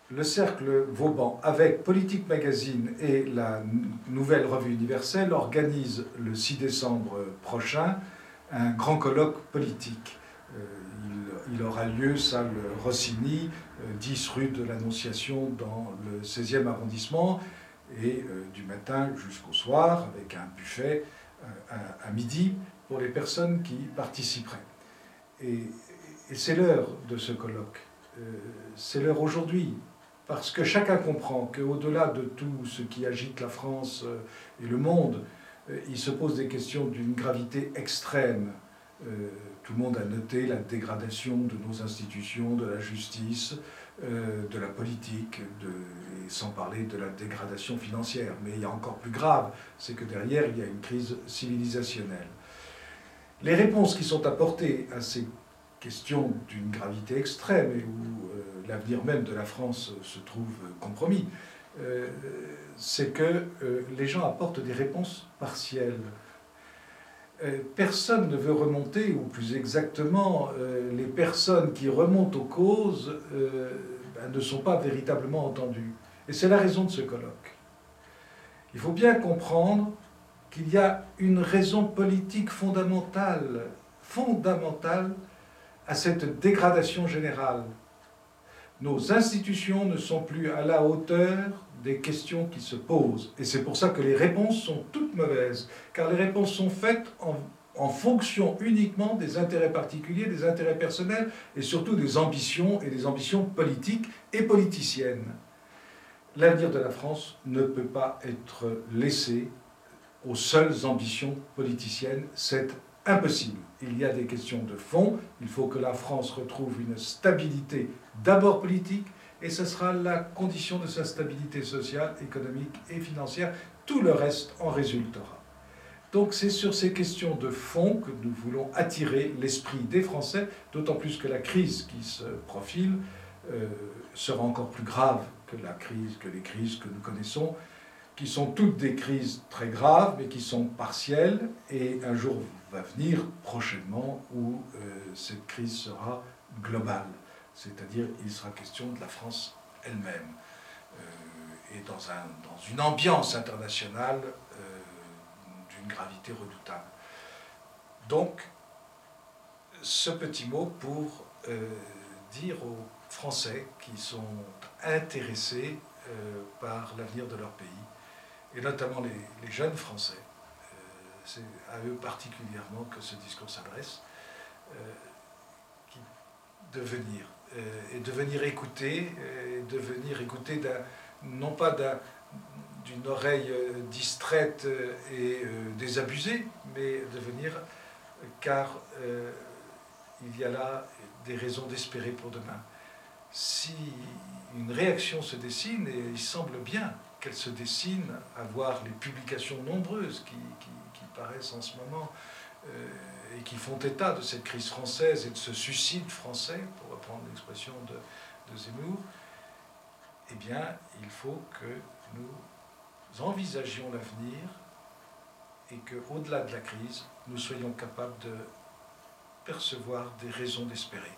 le Cercle Vauban, avec Politique Magazine et la Nouvelle Revue Universelle, organise le 6 décembre prochain un grand colloque politique. Il aura lieu, salle Rossini, 10 rue de l'Annonciation dans le 16e arrondissement, et du matin jusqu'au soir, avec un buffet à midi pour les personnes qui participeraient. Et c'est l'heure de ce colloque. C'est l'heure aujourd'hui, parce que chacun comprend qu'au-delà de tout ce qui agite la France et le monde, il se pose des questions d'une gravité extrême. Tout le monde a noté la dégradation de nos institutions, de la justice, de la politique, et sans parler de la dégradation financière. Mais il y a encore plus grave, c'est que derrière, il y a une crise civilisationnelle. Les réponses qui sont apportées à ces questions d'une gravité extrême et où l'avenir même de la France se trouve compromis, c'est que les gens apportent des réponses partielles. Personne ne veut remonter, ou plus exactement, les personnes qui remontent aux causes ne sont pas véritablement entendues. Et c'est la raison de ce colloque. Il faut bien comprendre qu'il y a une raison politique fondamentale à cette dégradation générale. Nos institutions ne sont plus à la hauteur des questions qui se posent. Et c'est pour ça que les réponses sont toutes mauvaises, car les réponses sont faites en fonction uniquement des intérêts particuliers, des intérêts personnels, et surtout des ambitions, et des ambitions politiques et politiciennes. L'avenir de la France ne peut pas être laissé aux seules ambitions politiciennes, c'est impossible. Il y a des questions de fond, il faut que la France retrouve une stabilité d'abord politique, et ce sera la condition de sa stabilité sociale, économique et financière. Tout le reste en résultera. Donc c'est sur ces questions de fond que nous voulons attirer l'esprit des Français, d'autant plus que la crise qui se profile sera encore plus grave que les crises que nous connaissons, qui sont toutes des crises très graves, mais qui sont partielles, et un jour va venir prochainement où cette crise sera globale. C'est-à-dire il sera question de la France elle-même, et dans une ambiance internationale d'une gravité redoutable. Donc, ce petit mot pour dire aux Français qui sont intéressés par l'avenir de leur pays, et notamment les jeunes Français, c'est à eux particulièrement que ce discours s'adresse, de venir écouter, non pas d'une oreille distraite et désabusée, mais de venir, car il y a là des raisons d'espérer pour demain. Si une réaction se dessine, et il semble bien qu'elle se dessine, à voir les publications nombreuses qui paraissent en ce moment, et qui font état de cette crise française et de ce suicide français, pour reprendre l'expression de Zemmour, eh bien, il faut que nous envisagions l'avenir et qu'au-delà de la crise, nous soyons capables de percevoir des raisons d'espérer.